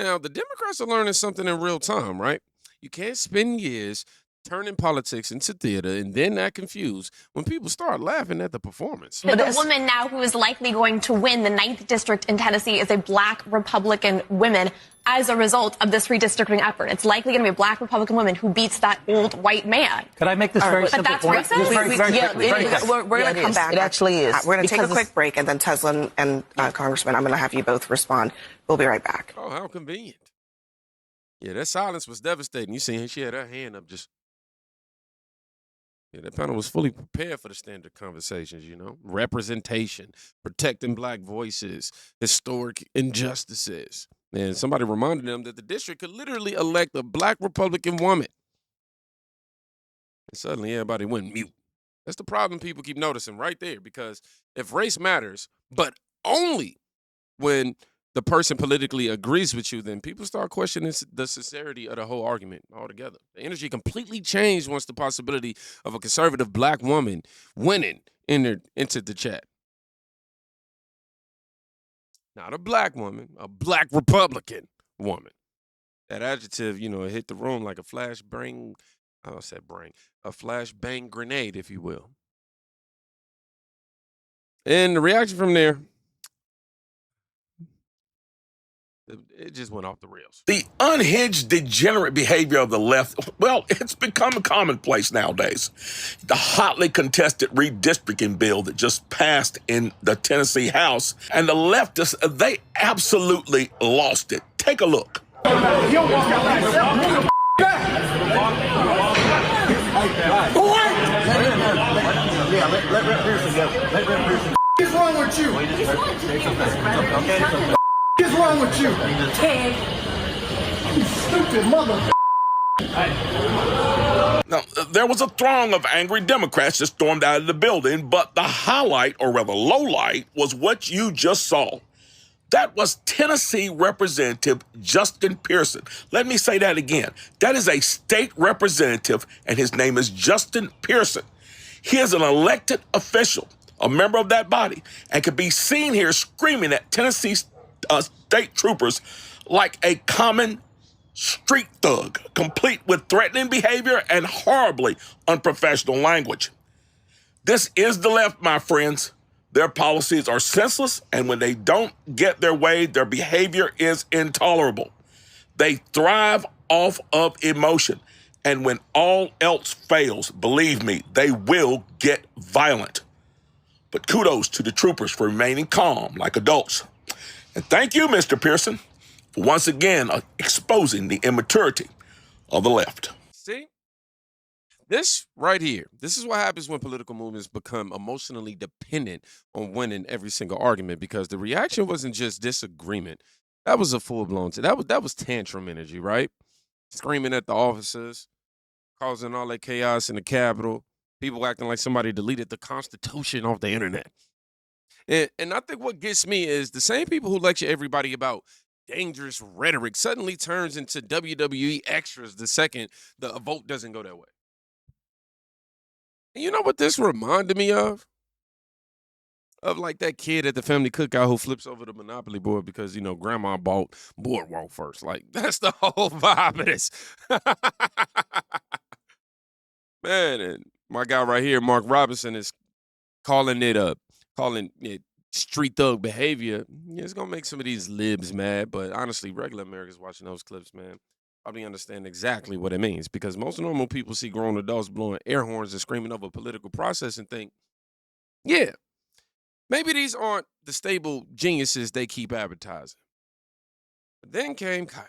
Now, the Democrats are learning something in real time, right? You can't spend years turning politics into theater and then act confused when people start laughing at the performance. But the woman now who is likely going to win the 9th district in Tennessee is a black Republican woman as a result of this redistricting effort. It's likely going to be a black Republican woman who beats that old white man. Could I make this very simple But that's racist? We're going to come back. It actually is. We're going to take a quick break, and then Tesla and Congressman, I'm going to have you both respond. We'll be right back. Oh, how convenient. Yeah, that silence was devastating. You see, she had her hand up just... Yeah, that panel was fully prepared for the standard conversations, you know. Representation, protecting black voices, historic injustices. And somebody reminded them that the district could literally elect a black Republican woman. And suddenly everybody went mute. That's the problem people keep noticing right there, because if race matters, but only when the person politically agrees with you, then people start questioning the sincerity of the whole argument altogether. The energy completely changed once the possibility of a conservative black woman winning entered into the chat. Not a black woman, a black Republican woman. That adjective, you know, it hit the room like a flashbang, a flashbang grenade, if you will. And the reaction from there, it just went off the rails. The unhinged, degenerate behavior of the left, well, it's become a commonplace nowadays. The hotly contested redistricting bill that just passed in the Tennessee House, and the leftists, they absolutely lost it. Take a look. What's wrong with you? What's wrong with you? You stupid mother. Now, there was a throng of angry Democrats that stormed out of the building, but the highlight, or rather low light, was what you just saw. That was Tennessee Representative Justin Pearson. Let me say that again. That is a state representative, and his name is Justin Pearson. He is an elected official, a member of that body, and could be seen here screaming at Tennessee state troopers like a common street thug, complete with threatening behavior and horribly unprofessional language. This is the left, my friends. Their policies are senseless, and when they don't get their way, their behavior is intolerable. They thrive off of emotion, and when all else fails, believe me, they will get violent. But kudos to the troopers for remaining calm like adults. And thank you, Mr. Pearson, for once again exposing the immaturity of the left. See? This right here, this is what happens when political movements become emotionally dependent on winning every single argument, because the reaction wasn't just disagreement. That was a full-blown, that was tantrum energy, right? Screaming at the officers, causing all that chaos in the Capitol, people acting like somebody deleted the Constitution off the internet. And I think what gets me is the same people who lecture everybody about dangerous rhetoric suddenly turns into WWE extras the second the vote doesn't go their way. And you know what this reminded me of? Of like that kid at the family cookout who flips over the Monopoly board because, you know, grandma bought Boardwalk first. Like, that's the whole vibe of this. Man, and my guy right here, Mark Robinson, is calling it street thug behavior. Yeah, it's going to make some of these libs mad, but honestly, regular Americans watching those clips, man, probably understand exactly what it means, because most normal people see grown adults blowing air horns and screaming over a political process and think, yeah, maybe these aren't the stable geniuses they keep advertising. But then came Kyra,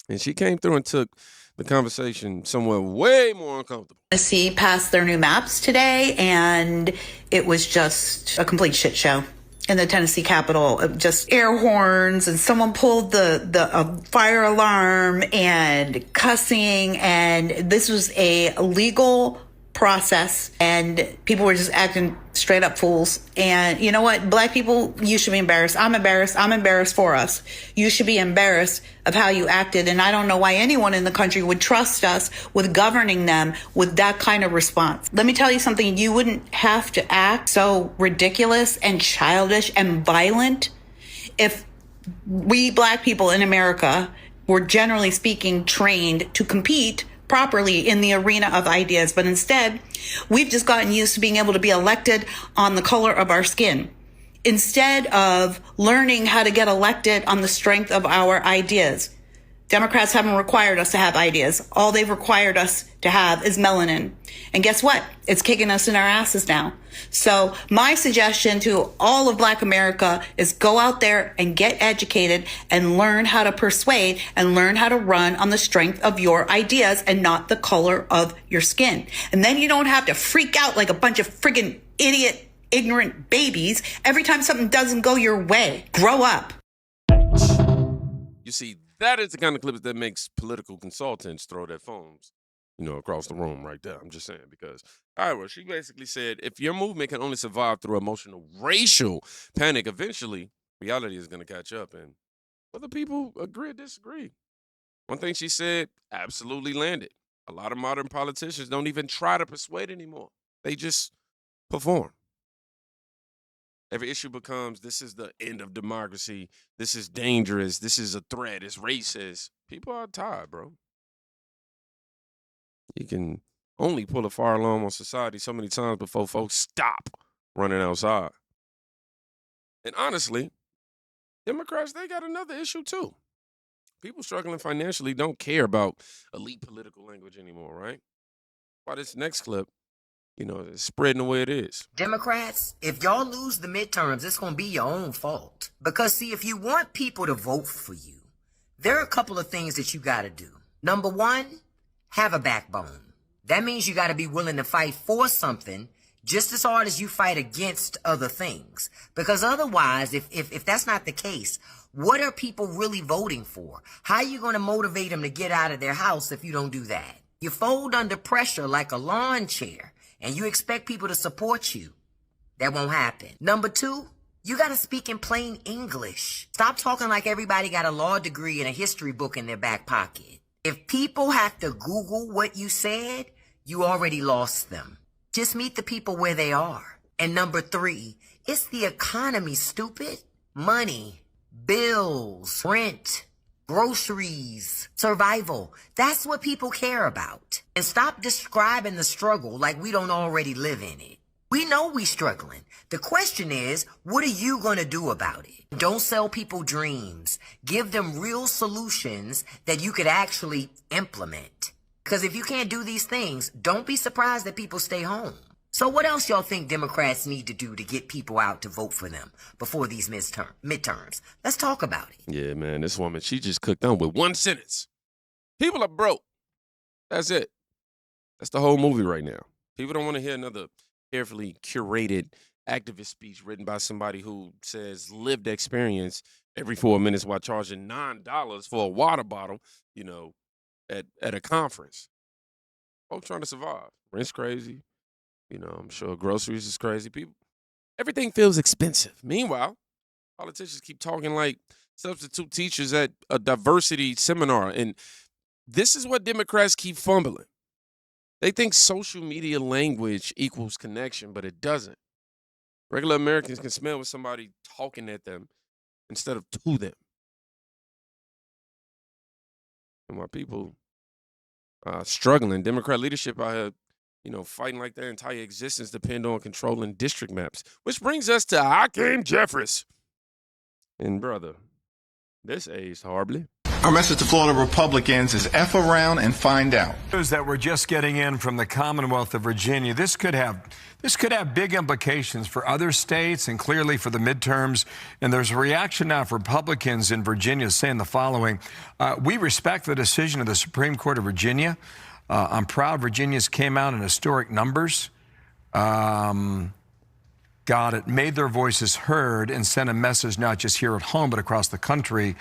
and she came through and took the conversation somewhere way more uncomfortable. Tennessee passed their new maps today, and it was just a complete shit show in the Tennessee Capitol. Just air horns, and someone pulled the fire alarm, and cussing, and this was a legal process, and people were just acting straight up fools. And you know what? Black people, you should be embarrassed. I'm embarrassed. I'm embarrassed for us. You should be embarrassed of how you acted. And I don't know why anyone in the country would trust us with governing them with that kind of response. Let me tell you something. You wouldn't have to act so ridiculous and childish and violent if we black people in America were generally speaking trained to compete properly in the arena of ideas, but instead we've just gotten used to being able to be elected on the color of our skin instead of learning how to get elected on the strength of our ideas. Democrats haven't required us to have ideas. All they've required us to have is melanin. And guess what? It's kicking us in our asses now. So my suggestion to all of Black America is go out there and get educated and learn how to persuade and learn how to run on the strength of your ideas and not the color of your skin. And then you don't have to freak out like a bunch of friggin' idiot, ignorant babies every time something doesn't go your way. Grow up. You see, that is the kind of clips that makes political consultants throw their phones, across the room right there. I'm just saying because, all right, well, she basically said if your movement can only survive through emotional, racial panic, eventually reality is going to catch up. And whether people agree or disagree, one thing she said absolutely landed. A lot of modern politicians don't even try to persuade anymore. They just perform. Every issue becomes, this is the end of democracy. This is dangerous. This is a threat. It's racist. People are tired, bro. You can only pull a fire alarm on society so many times before folks stop running outside. And honestly, Democrats, they got another issue too. People struggling financially don't care about elite political language anymore, right? Why this next clip, it's spreading the way it is. Democrats, if y'all lose the midterms, it's going to be your own fault. Because, see, if you want people to vote for you, there are a couple of things that you got to do. Number one, have a backbone. That means you got to be willing to fight for something just as hard as you fight against other things. Because otherwise, if that's not the case, what are people really voting for? How are you going to motivate them to get out of their house if you don't do that? You fold under pressure like a lawn chair. And you expect people to support you. That won't happen. Number two, you got to speak in plain English. Stop talking like everybody got a law degree and a history book in their back pocket. If people have to Google what you said, you already lost them. Just meet the people where they are. And number three, it's the economy, stupid. Money, bills, rent, groceries, survival. That's what people care about. And stop describing the struggle like we don't already live in it. We know we struggling. The question is, what are you going to do about it? Don't sell people dreams. Give them real solutions that you could actually implement. Because if you can't do these things, don't be surprised that people stay home. So what else y'all think Democrats need to do to get people out to vote for them before these midterms? Let's talk about it. Yeah, man, this woman, she just cooked on with one sentence. People are broke. That's it. That's the whole movie right now. People don't want to hear another carefully curated activist speech written by somebody who says lived experience every 4 minutes while charging $9 for a water bottle, at a conference. Folks trying to survive. Rent's crazy. I'm sure groceries is crazy. Everything feels expensive. Meanwhile, politicians keep talking like substitute teachers at a diversity seminar. And this is what Democrats keep fumbling. They think social media language equals connection, but it doesn't. Regular Americans can smell with somebody talking at them instead of to them. And while people are struggling, Democrat leadership out here, fighting like their entire existence depend on controlling district maps. Which brings us to Hakeem Jeffries. And brother, this aged horribly. Our message to Florida Republicans is F around and find out. News that we're just getting in from the Commonwealth of Virginia. This could have big implications for other states and clearly for the midterms. And there's a reaction now from Republicans in Virginia saying the following. We respect the decision of the Supreme Court of Virginia. I'm proud Virginians came out in historic numbers. Made their voices heard and sent a message not just here at home but across the country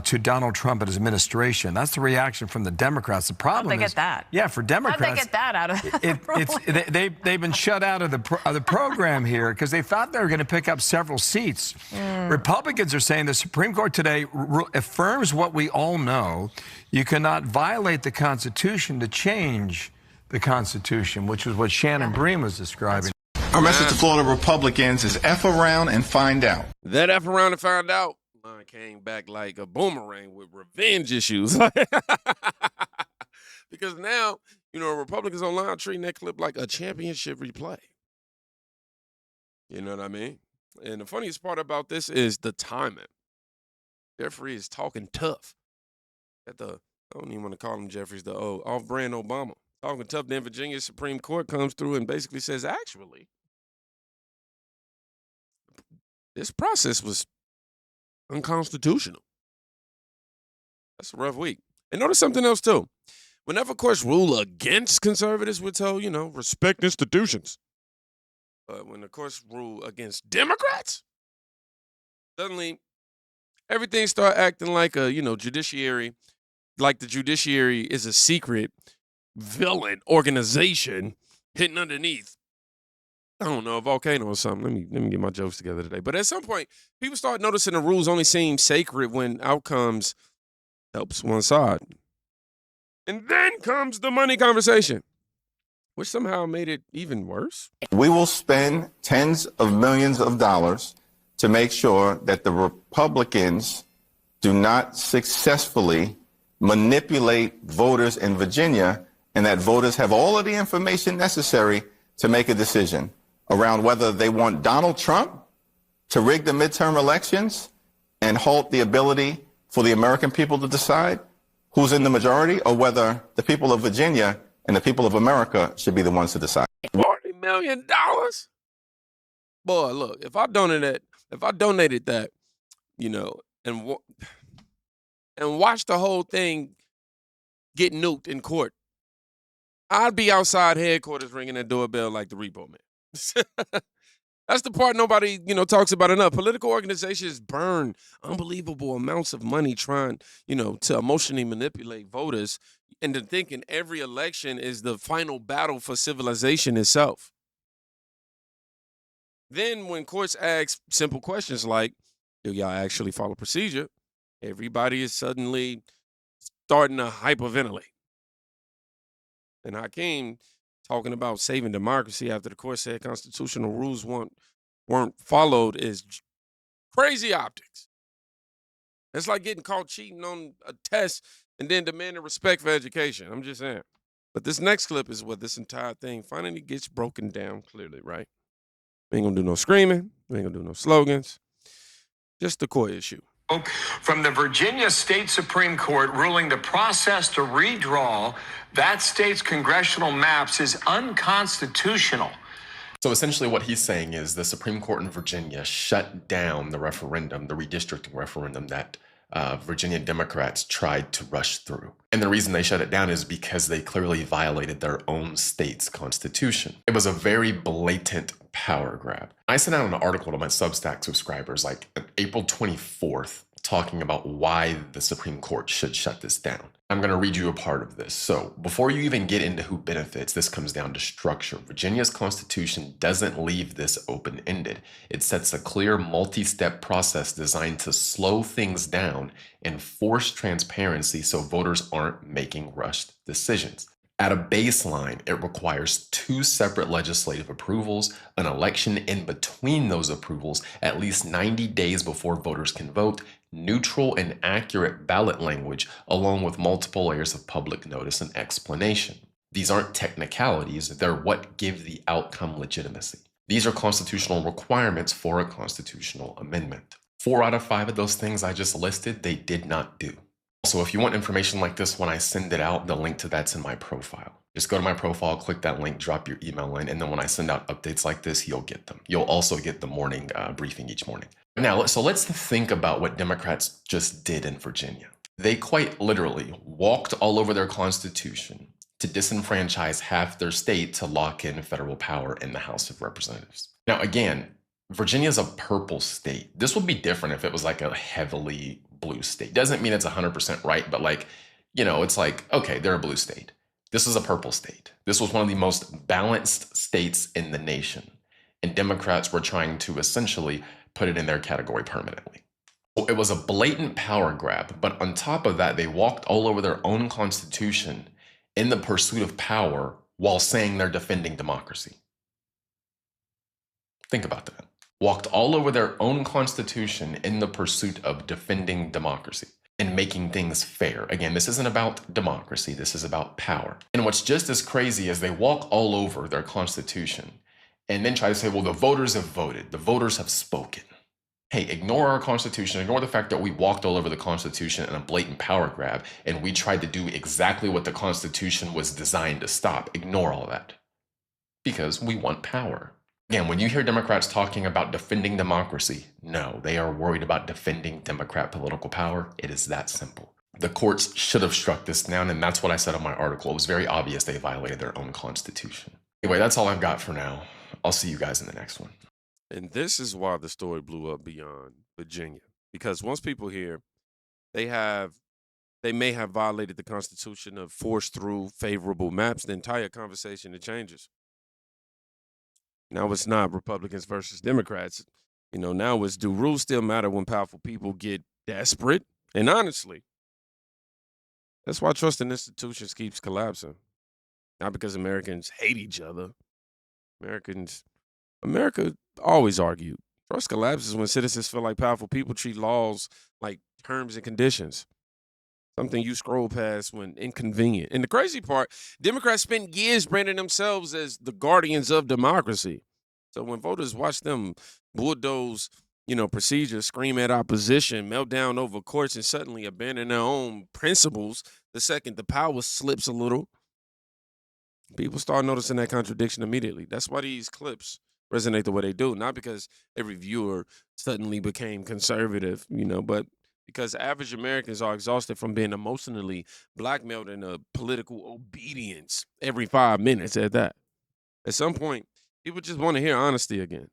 to Donald Trump and his administration. That's the reaction from the Democrats. The problem How'd they get that? Yeah, for Democrats. How'd they get that out of they've been shut out of the program here because they thought they were going to pick up several seats. Republicans are saying the Supreme Court today affirms what we all know. You cannot violate the Constitution to change the Constitution, which was what Shannon Bream was describing. Our message to Florida Republicans is F around and find out. That F around and find out. line came back like a boomerang with revenge issues. Because now, Republicans online are treating that clip like a championship replay. You know what I mean? And the funniest part about this is the timing. Jeffrey is talking tough. I don't even want to call him Jeffrey's, the off-brand Obama. Talking tough, then Virginia Supreme Court comes through and basically says, actually, this process was unconstitutional. That's a rough week. And notice something else, too. Whenever courts rule against conservatives, we're told, respect institutions. But when the courts rule against Democrats, suddenly everything start acting like a, judiciary, like the judiciary is a secret villain organization hidden underneath, I don't know, a volcano or something. Let me get my jokes together today. But at some point, people start noticing the rules only seem sacred when outcomes helps one side. And then comes the money conversation, which somehow made it even worse. We will spend tens of millions of dollars to make sure that the Republicans do not successfully manipulate voters in Virginia, and that voters have all of the information necessary to make a decision around whether they want Donald Trump to rig the midterm elections and halt the ability for the American people to decide who's in the majority, or whether the people of Virginia and the people of America should be the ones to decide. $40 million? Boy, look, if I donated that, and watch the whole thing get nuked in court, I'd be outside headquarters ringing that doorbell like the repo man. That's the part nobody, talks about enough. Political organizations burn unbelievable amounts of money trying, to emotionally manipulate voters into thinking every election is the final battle for civilization itself. Then when courts ask simple questions like, do y'all actually follow procedure? Everybody is suddenly starting to hyperventilate. And Hakeem talking about saving democracy after the court said constitutional rules weren't followed is crazy optics. It's like getting caught cheating on a test and then demanding respect for education. I'm just saying. But this next clip is what this entire thing finally gets broken down clearly, right? We ain't gonna do no screaming. We ain't gonna do no slogans. Just the core issue. From the Virginia State Supreme Court ruling the process to redraw that state's congressional maps is unconstitutional. So essentially what he's saying is the Supreme Court in Virginia shut down the referendum, the redistricting referendum that Virginia Democrats tried to rush through. And the reason they shut it down is because they clearly violated their own state's constitution. It was a very blatant power grab. I sent out an article to my Substack subscribers like April 24th talking about why the Supreme Court should shut this down. I'm going to read you a part of this. So before you even get into who benefits, this comes down to structure. Virginia's constitution doesn't leave this open-ended. It sets a clear multi-step process designed to slow things down and force transparency so voters aren't making rushed decisions. At a baseline, it requires 2 separate legislative approvals, an election in between those approvals at least 90 days before voters can vote, neutral and accurate ballot language, along with multiple layers of public notice and explanation. These aren't technicalities, they're what give the outcome legitimacy. These are constitutional requirements for a constitutional amendment. 4 out of 5 of those things I just listed, they did not do. So if you want information like this when I send it out, the link to that's in my profile. Just go to my profile, click that link, drop your email in, and then when I send out updates like this, you'll get them. You'll also get the morning briefing each morning. Now, so let's think about what Democrats just did in Virginia. They quite literally walked all over their constitution to disenfranchise half their state to lock in federal power in the House of Representatives. Now, again, Virginia is a purple state. This would be different if it was like a heavily blue state. Doesn't mean it's 100% right, but it's like, okay, they're a blue state. This is a purple state. This was one of the most balanced states in the nation. And Democrats were trying to essentially put it in their category permanently. So it was a blatant power grab, but on top of that, they walked all over their own constitution in the pursuit of power while saying they're defending democracy. Think about that. walked all over their own constitution in the pursuit of defending democracy and making things fair. Again, this isn't about democracy, this is about power. And what's just as crazy is they walk all over their constitution and then try to say, well, the voters have voted, the voters have spoken. Hey, ignore our constitution, ignore the fact that we walked all over the constitution in a blatant power grab and we tried to do exactly what the constitution was designed to stop. Ignore all that because we want power. Again, when you hear Democrats talking about defending democracy, no, they are worried about defending Democrat political power. It is that simple. The courts should have struck this down, and that's what I said on my article. It was very obvious they violated their own constitution. Anyway, that's all I've got for now. I'll see you guys in the next one. And this is why the story blew up beyond Virginia. Because once people hear they may have violated the Constitution of forced through favorable maps, the entire conversation, it changes. Now it's not Republicans versus Democrats. Now it's, do rules still matter when powerful people get desperate? And honestly, that's why trust in institutions keeps collapsing. Not because Americans hate each other. America always argued. Trust collapses when citizens feel like powerful people treat laws like terms and conditions. Something you scroll past when inconvenient. And the crazy part, Democrats spent years branding themselves as the guardians of democracy. So when voters watch them bulldoze, procedures, scream at opposition, melt down over courts, and suddenly abandon their own principles the second the power slips a little, people start noticing that contradiction immediately. That's why these clips resonate the way they do. Not because every viewer suddenly became conservative, but because average Americans are exhausted from being emotionally blackmailed into political obedience every 5 minutes at that. At some point, people just want to hear honesty again.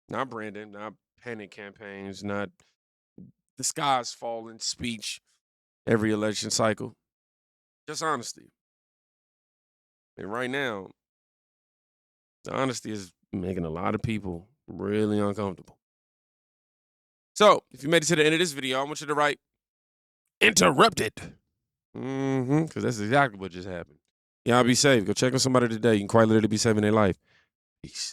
Not branding, not panic campaigns, not the sky's falling speech every election cycle. Just honesty. And right now, the honesty is making a lot of people really uncomfortable. So, if you made it to the end of this video, I want you to write interrupted. Because that's exactly what just happened. Y'all be safe. Go check on somebody today. You can quite literally be saving their life. Peace.